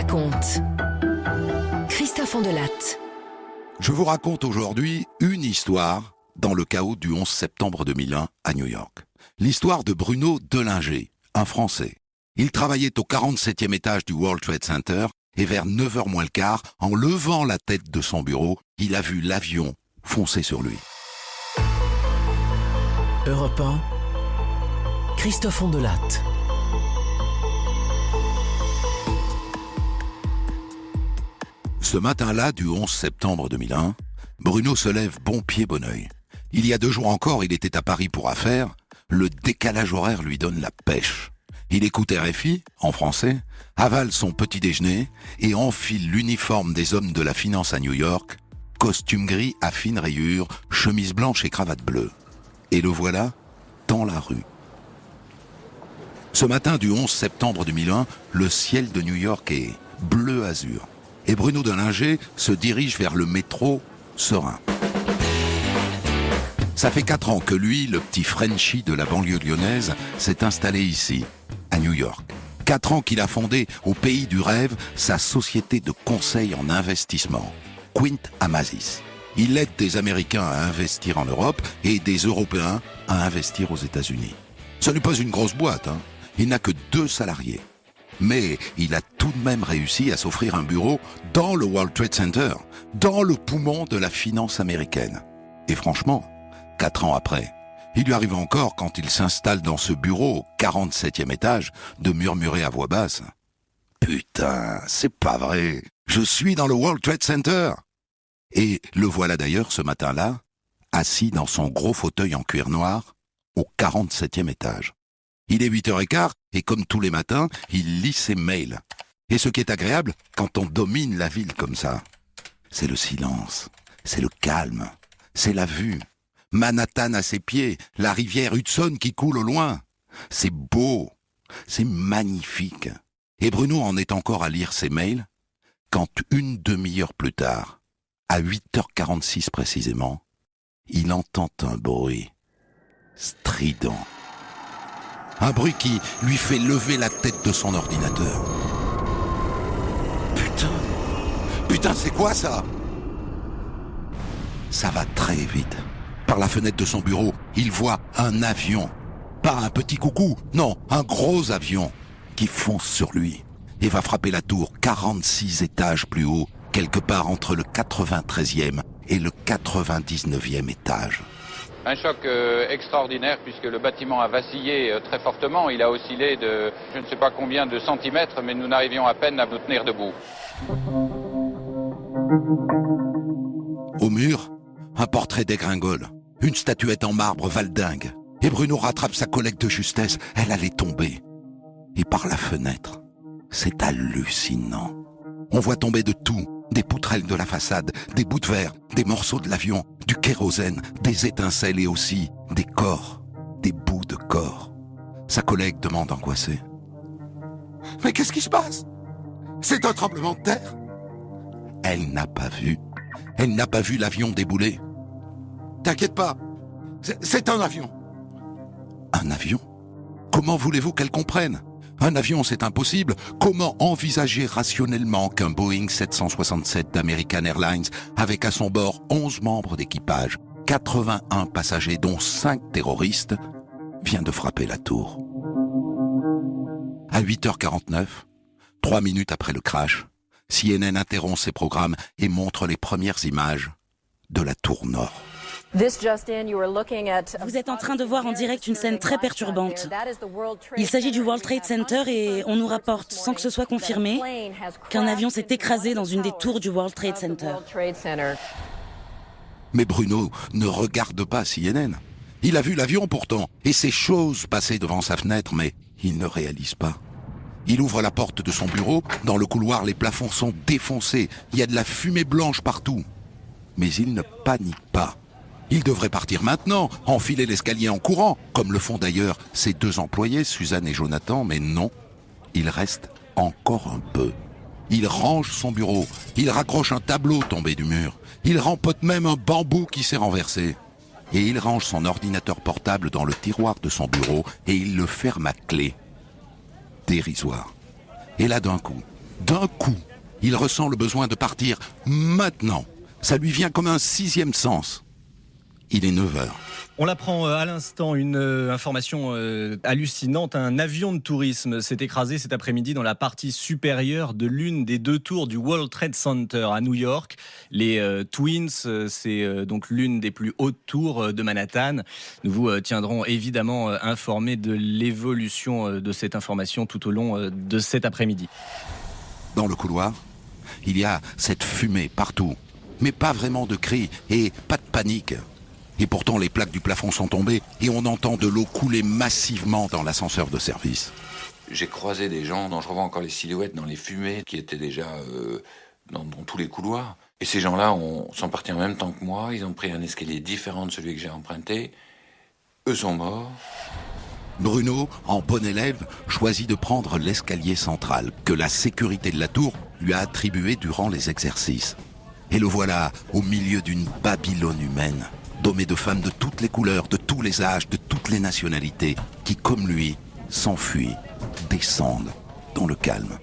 raconte. Christophe Ondelatte. Je vous raconte aujourd'hui une histoire dans le chaos du 11 septembre 2001 à New York. L'histoire de Bruno Delinger, un Français. Il travaillait au 47e étage du World Trade Center et vers 9h moins le quart, en levant la tête de son bureau, il a vu l'avion foncer sur lui. Europe 1, Christophe Ondelatte. Ce matin-là du 11 septembre 2001, Bruno se lève bon pied bon oeil. Il y a 2 jours encore, il était à Paris pour affaires. Le décalage horaire lui donne la pêche. Il écoute RFI, en français, avale son petit déjeuner et enfile l'uniforme des hommes de la finance à New York, costume gris à fines rayures, chemise blanche et cravate bleue. Et le voilà dans la rue. Ce matin du 11 septembre 2001, le ciel de New York est bleu azur. Et Bruno Delinger se dirige vers le métro serein. Ça fait 4 ans que lui, le petit Frenchie de la banlieue lyonnaise, s'est installé ici, à New York. 4 ans qu'il a fondé au pays du rêve sa société de conseil en investissement, Quint Amasis. Il aide des Américains à investir en Europe et des Européens à investir aux États-Unis. Ce n'est pas une grosse boîte, hein. Il n'a que 2 salariés. Mais il a tout de même réussi à s'offrir un bureau dans le World Trade Center, dans le poumon de la finance américaine. Et franchement, 4 ans après, il lui arrive encore, quand il s'installe dans ce bureau au 47e étage, de murmurer à voix basse « Putain, c'est pas vrai, je suis dans le World Trade Center !» Et le voilà d'ailleurs ce matin-là, assis dans son gros fauteuil en cuir noir, au 47e étage. Il est 8h15 et comme tous les matins, il lit ses mails. Et ce qui est agréable quand on domine la ville comme ça, c'est le silence, c'est le calme, c'est la vue. Manhattan à ses pieds, la rivière Hudson qui coule au loin. C'est beau, c'est magnifique. Et Bruno en est encore à lire ses mails quand une demi-heure plus tard, à 8h46 précisément, il entend un bruit strident. Un bruit qui lui fait lever la tête de son ordinateur. Putain, c'est quoi ça? Ça va très vite. Par la fenêtre de son bureau, il voit un avion. Pas un petit coucou, non, un gros avion qui fonce sur lui et va frapper la tour 46 étages plus haut, quelque part entre le 93e et le 99e étage. Un choc extraordinaire puisque le bâtiment a vacillé très fortement. Il a oscillé de je ne sais pas combien de centimètres, mais nous n'arrivions à peine à nous tenir debout. Au mur, un portrait dégringole, une statuette en marbre valdingue. Et Bruno rattrape sa collègue de justesse, elle allait tomber. Et par la fenêtre, c'est hallucinant. On voit tomber de tout. Des poutrelles de la façade, des bouts de verre, des morceaux de l'avion, du kérosène, des étincelles et aussi des corps, des bouts de corps. Sa collègue demande angoissée. « Mais qu'est-ce qui se passe? C'est un tremblement de terre ?» Elle n'a pas vu. Elle n'a pas vu l'avion débouler. « T'inquiète pas, c'est un avion. » Un avion? Comment voulez-vous qu'elle comprenne? Un avion, c'est impossible. Comment envisager rationnellement qu'un Boeing 767 d'American Airlines, avec à son bord 11 membres d'équipage, 81 passagers dont 5 terroristes, vient de frapper la tour? À 8h49, 3 minutes après le crash, CNN interrompt ses programmes et montre les premières images de la tour Nord. Vous êtes en train de voir en direct une scène très perturbante. Il s'agit du World Trade Center et on nous rapporte, sans que ce soit confirmé, qu'un avion s'est écrasé dans une des tours du World Trade Center. Mais Bruno ne regarde pas CNN. Il a vu l'avion pourtant, et ces choses passer devant sa fenêtre, mais il ne réalise pas. Il ouvre la porte de son bureau. Dans le couloir, les plafonds sont défoncés. Il y a de la fumée blanche partout. Mais il ne panique pas. Il devrait partir maintenant, enfiler l'escalier en courant, comme le font d'ailleurs ses 2 employés, Suzanne et Jonathan, mais non, il reste encore un peu. Il range son bureau, il raccroche un tableau tombé du mur, il rempote même un bambou qui s'est renversé. Et il range son ordinateur portable dans le tiroir de son bureau et il le ferme à clé. Dérisoire. Et là d'un coup, D'un coup, il ressent le besoin de partir maintenant. Ça lui vient comme un sixième sens. Il est 9h. On l'apprend à l'instant, une information hallucinante. Un avion de tourisme s'est écrasé cet après-midi dans la partie supérieure de l'une des 2 tours du World Trade Center à New York. Les Twins, c'est donc l'une des plus hautes tours de Manhattan. Nous vous tiendrons évidemment informés de l'évolution de cette information tout au long de cet après-midi. Dans le couloir, il y a cette fumée partout, mais pas vraiment de cris et pas de panique. Et pourtant, les plaques du plafond sont tombées et on entend de l'eau couler massivement dans l'ascenseur de service. J'ai croisé des gens dont je revois encore les silhouettes dans les fumées qui étaient déjà dans tous les couloirs. Et ces gens-là sont partis en même temps que moi. Ils ont pris un escalier différent de celui que j'ai emprunté. Eux sont morts. Bruno, en bon élève, choisit de prendre l'escalier central que la sécurité de la tour lui a attribué durant les exercices. Et le voilà au milieu d'une Babylone humaine, dommé de femmes de toutes les couleurs, de tous les âges, de toutes les nationalités, qui, comme lui, s'enfuient, descendent dans le calme.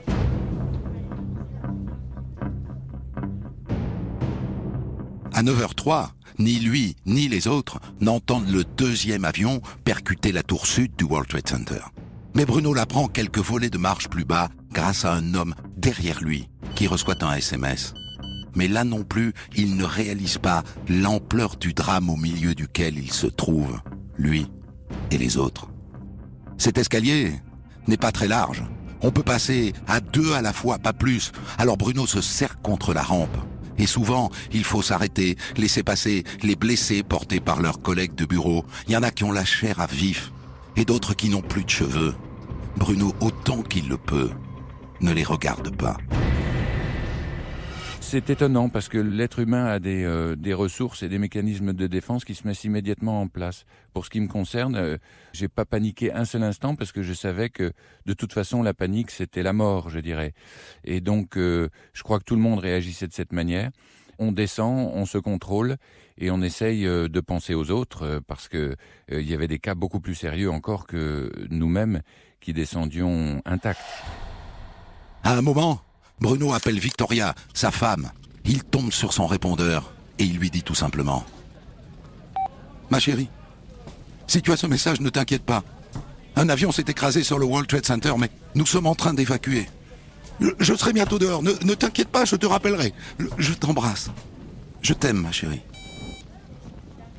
À 9h03, ni lui, ni les autres n'entendent le 2e avion percuter la tour sud du World Trade Center. Mais Bruno l'apprend quelques volets de marche plus bas grâce à un homme derrière lui qui reçoit un SMS. Mais là non plus, il ne réalise pas l'ampleur du drame au milieu duquel il se trouve, lui et les autres. Cet escalier n'est pas très large. On peut passer à 2 à la fois, pas plus. Alors Bruno se serre contre la rampe. Et souvent, il faut s'arrêter, laisser passer les blessés portés par leurs collègues de bureau. Il y en a qui ont la chair à vif et d'autres qui n'ont plus de cheveux. Bruno, autant qu'il le peut, ne les regarde pas. C'est étonnant parce que l'être humain a des ressources et des mécanismes de défense qui se mettent immédiatement en place. Pour ce qui me concerne, j'ai pas paniqué un seul instant parce que je savais que de toute façon la panique c'était la mort, je dirais. Et donc je crois que tout le monde réagissait de cette manière. On descend, on se contrôle et on essaye de penser aux autres parce que il y avait des cas beaucoup plus sérieux encore que nous-mêmes qui descendions intacts. À un moment, Bruno appelle Victoria, sa femme. Il tombe sur son répondeur et il lui dit tout simplement « Ma chérie, si tu as ce message, ne t'inquiète pas. Un avion s'est écrasé sur le World Trade Center, mais nous sommes en train d'évacuer. Je serai bientôt dehors, ne t'inquiète pas, je te rappellerai. Je t'embrasse. Je t'aime, ma chérie. »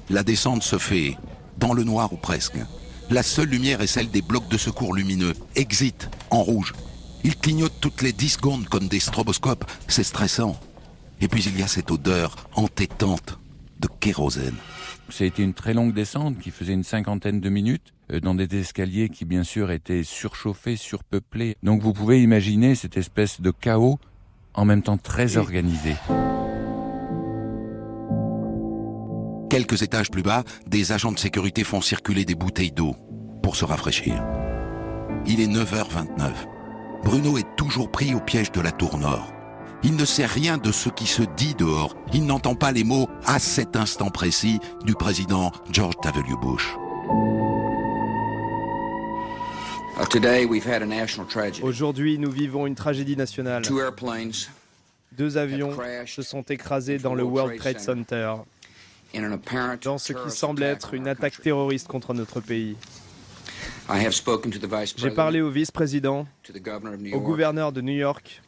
La descente se fait dans le noir ou presque. La seule lumière est celle des blocs de secours lumineux. Exit, en rouge. Ils clignotent toutes les 10 secondes comme des stroboscopes. C'est stressant. Et puis il y a cette odeur entêtante de kérosène. Ça a été une très longue descente qui faisait une 50aine de minutes dans des escaliers qui bien sûr étaient surchauffés, surpeuplés. Donc vous pouvez imaginer cette espèce de chaos en même temps très organisé. Quelques étages plus bas, des agents de sécurité font circuler des bouteilles d'eau pour se rafraîchir. Il est 9h29. Bruno est toujours pris au piège de la tour nord. Il ne sait rien de ce qui se dit dehors. Il n'entend pas les mots à cet instant précis du président George W. Bush. Aujourd'hui, nous vivons une tragédie nationale. 2 avions se sont écrasés dans le World Trade Center, dans ce qui semble être une attaque terroriste contre notre pays. J'ai parlé au vice-président, au gouverneur de New York,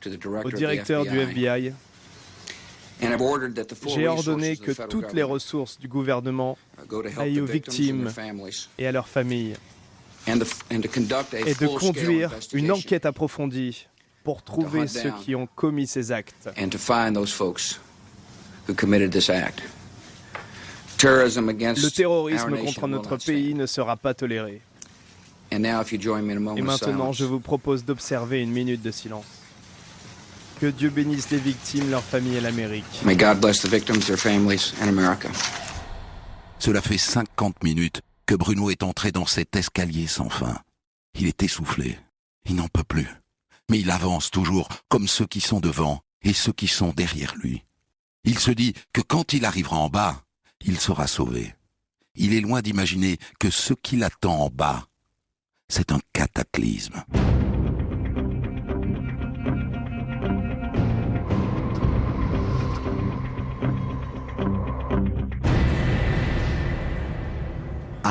au directeur du FBI. J'ai ordonné que toutes les ressources du gouvernement aillent aux victimes et à leurs familles et de conduire une enquête approfondie pour trouver ceux qui ont commis ces actes. Le terrorisme contre notre pays ne sera pas toléré. Et maintenant, je vous propose d'observer une minute de silence. Que Dieu bénisse les victimes, leurs familles et l'Amérique. Cela fait 50 minutes que Bruno est entré dans cet escalier sans fin. Il est essoufflé. Il n'en peut plus. Mais il avance toujours, comme ceux qui sont devant et ceux qui sont derrière lui. Il se dit que quand il arrivera en bas, il sera sauvé. Il est loin d'imaginer que ce qui l'attend en bas, c'est un cataclysme.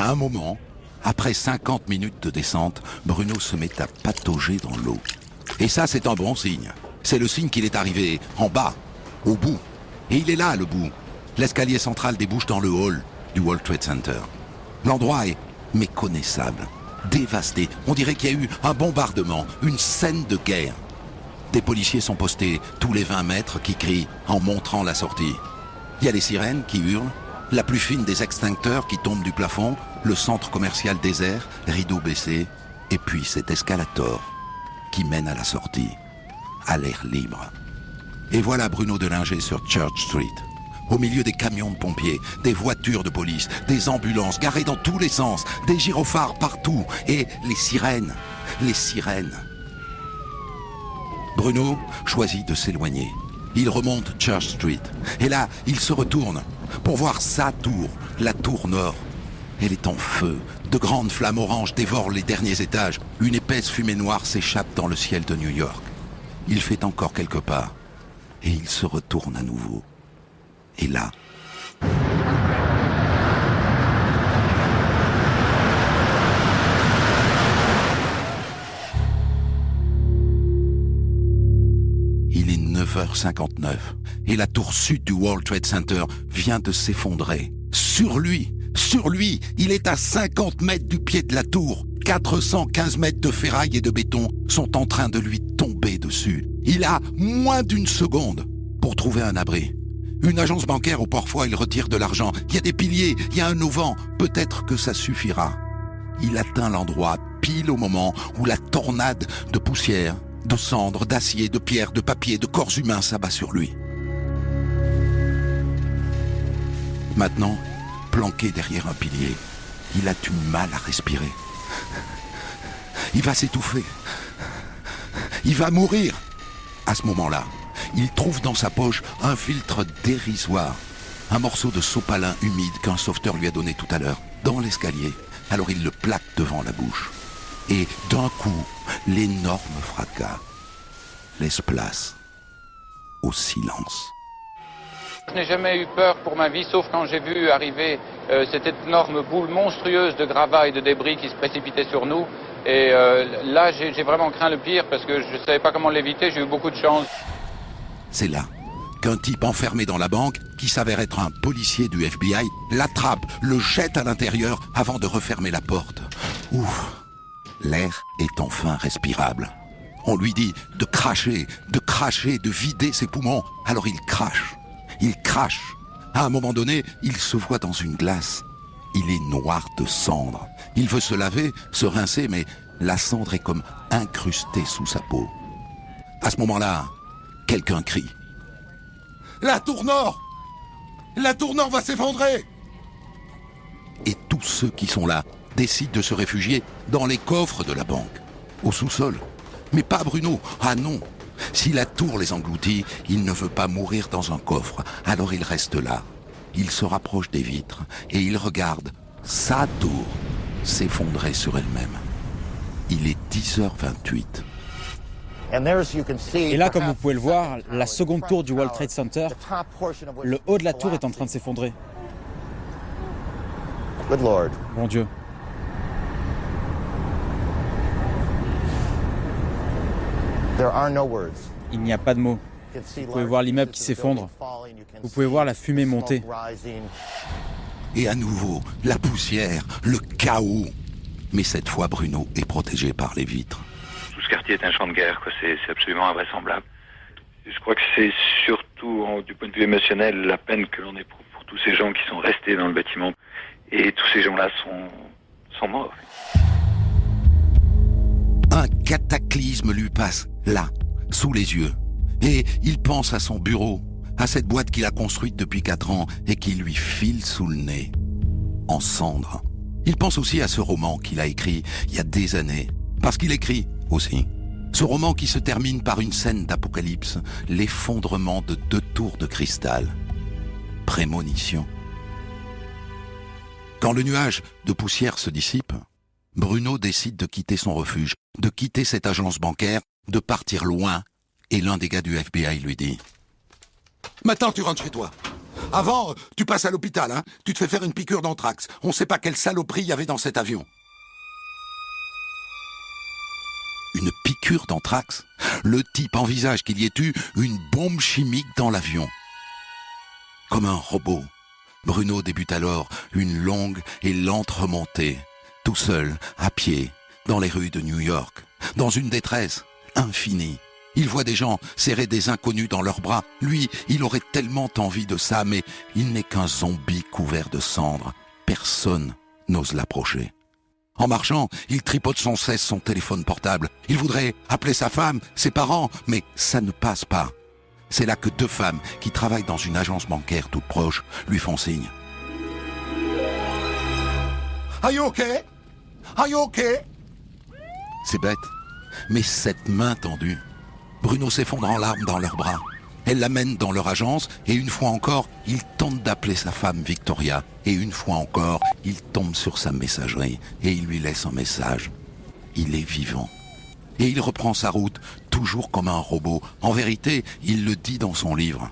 À un moment, après 50 minutes de descente, Bruno se met à patauger dans l'eau. Et ça, c'est un bon signe. C'est le signe qu'il est arrivé en bas, au bout. Et il est là, le bout. L'escalier central débouche dans le hall du World Trade Center. L'endroit est méconnaissable, dévasté. On dirait qu'il y a eu un bombardement, une scène de guerre. Des policiers sont postés tous les 20 mètres qui crient en montrant la sortie. Il y a les sirènes qui hurlent, la plus fine des extincteurs qui tombent du plafond, le centre commercial désert, rideau baissé, et puis cet escalator qui mène à la sortie, à l'air libre. Et voilà Bruno Delinger sur Church Street, au milieu des camions de pompiers, des voitures de police, des ambulances garées dans tous les sens, des gyrophares partout, et les sirènes. Bruno choisit de s'éloigner. Il remonte Church Street. Et là, il se retourne pour voir sa tour, la tour nord. Elle est en feu. De grandes flammes oranges dévorent les derniers étages. Une épaisse fumée noire s'échappe dans le ciel de New York. Il fait encore quelques pas. Et il se retourne à nouveau. Et là... Il est 9h59 et la tour sud du World Trade Center vient de s'effondrer. Sur lui, il est à 50 mètres du pied de la tour. 415 mètres de ferraille et de béton sont en train de lui tomber dessus. Il a moins d'une seconde pour trouver un abri. Une agence bancaire où parfois il retire de l'argent. Il y a des piliers, il y a un auvent. Peut-être que ça suffira. Il atteint l'endroit pile au moment où la tornade de poussière, de cendres, d'acier, de pierres, de papier, de corps humains s'abat sur lui. Maintenant, planqué derrière un pilier, il a du mal à respirer. Il va s'étouffer. Il va mourir. À ce moment-là, il trouve dans sa poche un filtre dérisoire, un morceau de sopalin humide qu'un sauveteur lui a donné tout à l'heure, dans l'escalier. Alors il le plaque devant la bouche. Et d'un coup, l'énorme fracas laisse place au silence. Je n'ai jamais eu peur pour ma vie, sauf quand j'ai vu arriver cette énorme boule monstrueuse de gravats et de débris qui se précipitait sur nous. Et là, j'ai vraiment craint le pire parce que je ne savais pas comment l'éviter, j'ai eu beaucoup de chance. C'est là qu'un type enfermé dans la banque, qui s'avère être un policier du FBI, l'attrape, le jette à l'intérieur avant de refermer la porte. Ouf! L'air est enfin respirable. On lui dit de cracher, de vider ses poumons. Alors il crache. À un moment donné, il se voit dans une glace. Il est noir de cendre. Il veut se laver, se rincer, mais la cendre est comme incrustée sous sa peau. À ce moment-là, quelqu'un crie. La tour nord va s'effondrer! Et tous ceux qui sont là décident de se réfugier dans les coffres de la banque, au sous-sol. Mais pas Bruno. Ah non! Si la tour les engloutit, il ne veut pas mourir dans un coffre. Alors il reste là. Il se rapproche des vitres et il regarde sa tour s'effondrer sur elle-même. Il est 10h28. Et là, comme vous pouvez le voir, la seconde tour du World Trade Center, le haut de la tour est en train de s'effondrer. Mon Dieu. Il n'y a pas de mots. Vous pouvez voir l'immeuble qui s'effondre. Vous pouvez voir la fumée monter. Et à nouveau, la poussière, le chaos. Mais cette fois, Bruno est protégé par les vitres. Tout ce quartier est un champ de guerre, quoi. C'est absolument invraisemblable. Je crois que c'est surtout, du point de vue émotionnel, la peine que l'on éprouve pour tous ces gens qui sont restés dans le bâtiment. Et tous ces gens-là sont morts. Un cataclysme lui passe, là, sous les yeux. Et il pense à son bureau, à cette boîte qu'il a construite depuis 4 ans et qui lui file sous le nez, en cendres. Il pense aussi à ce roman qu'il a écrit il y a des années, parce qu'il écrit aussi. Ce roman qui se termine par une scène d'apocalypse, l'effondrement de 2 tours de cristal. Prémonition. Quand le nuage de poussière se dissipe, Bruno décide de quitter son refuge, de quitter cette agence bancaire, de partir loin. Et l'un des gars du FBI lui dit « Maintenant tu rentres chez toi. Avant, tu passes à l'hôpital, hein. Tu te fais faire une piqûre d'anthrax. On sait pas quelle saloperie il y avait dans cet avion. Une piqûre d'anthrax? Le type envisage qu'il y ait eu une bombe chimique dans l'avion. Comme un robot, Bruno débute alors une longue et lente remontée, tout seul, à pied, dans les rues de New York, dans une détresse infinie. Il voit des gens serrer des inconnus dans leurs bras. Lui, il aurait tellement envie de ça, mais il n'est qu'un zombie couvert de cendres. Personne n'ose l'approcher. En marchant, il tripote sans cesse son téléphone portable. Il voudrait appeler sa femme, ses parents, mais ça ne passe pas. C'est là que 2 femmes qui travaillent dans une agence bancaire toute proche lui font signe. Are you okay? Are you okay? C'est bête, mais cette main tendue, Bruno s'effondre en larmes dans leurs bras. Elle l'amène dans leur agence et une fois encore, il tente d'appeler sa femme Victoria. Et une fois encore, il tombe sur sa messagerie et il lui laisse un message. Il est vivant. Et il reprend sa route, toujours comme un robot. En vérité, il le dit dans son livre.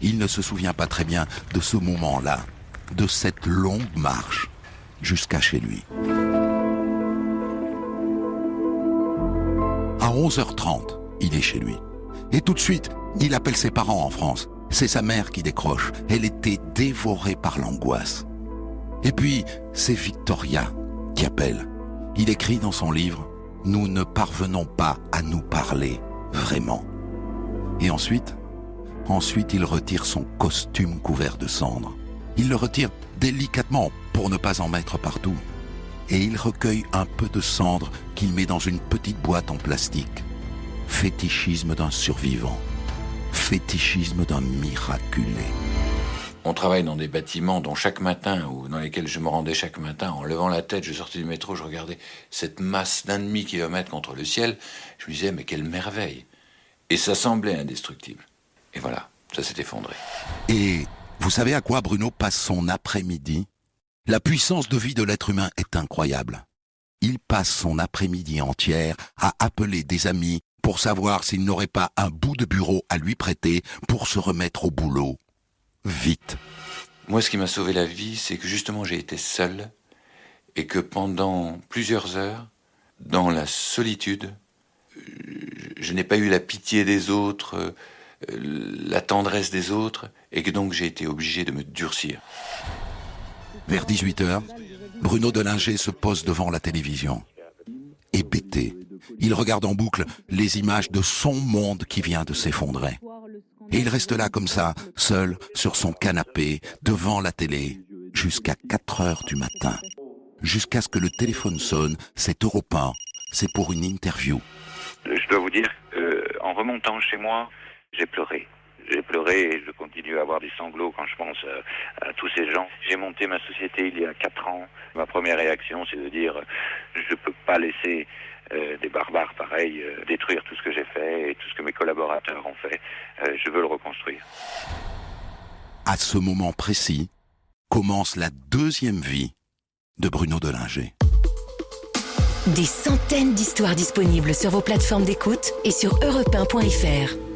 Il ne se souvient pas très bien de ce moment-là, de cette longue marche jusqu'à chez lui. À 11h30, il est chez lui. Et tout de suite, il appelle ses parents en France. C'est sa mère qui décroche. Elle était dévorée par l'angoisse. Et puis, c'est Victoria qui appelle. Il écrit dans son livre « Nous ne parvenons pas à nous parler, vraiment ». Et ensuite, il retire son costume couvert de cendres. Il le retire délicatement pour ne pas en mettre partout. Et il recueille un peu de cendres qu'il met dans une petite boîte en plastique. Fétichisme d'un survivant. Fétichisme d'un miraculé. On travaille dans des bâtiments dont chaque matin, ou dans lesquels je me rendais chaque matin, en levant la tête, je sortais du métro, je regardais cette masse d'1,5 demi-kilomètre contre le ciel. Je me disais, mais quelle merveille! Et ça semblait indestructible. Et voilà, ça s'est effondré. Et vous savez à quoi Bruno passe son après-midi? La puissance de vie de l'être humain est incroyable. Il passe son après-midi entière à appeler des amis pour savoir s'il n'aurait pas un bout de bureau à lui prêter pour se remettre au boulot. Vite. Moi, ce qui m'a sauvé la vie, c'est que justement j'ai été seul et que pendant plusieurs heures, dans la solitude, je n'ai pas eu la pitié des autres, la tendresse des autres, et que donc j'ai été obligé de me durcir. Vers 18h, Bruno Delinger se pose devant la télévision. Hébété, il regarde en boucle les images de son monde qui vient de s'effondrer. Et il reste là comme ça, seul, sur son canapé, devant la télé, jusqu'à 4h du matin. Jusqu'à ce que le téléphone sonne, c'est Europe 1, c'est pour une interview. Je dois vous dire, en remontant chez moi, j'ai pleuré. J'ai pleuré et je continue à avoir des sanglots quand je pense à tous ces gens. J'ai monté ma société il y a 4 ans. Ma première réaction, c'est de dire je ne peux pas laisser des barbares pareils détruire tout ce que j'ai fait et tout ce que mes collaborateurs ont fait. Je veux le reconstruire. À ce moment précis, commence la 2e vie de Bruno Delinger. Des centaines d'histoires disponibles sur vos plateformes d'écoute et sur europe1.fr.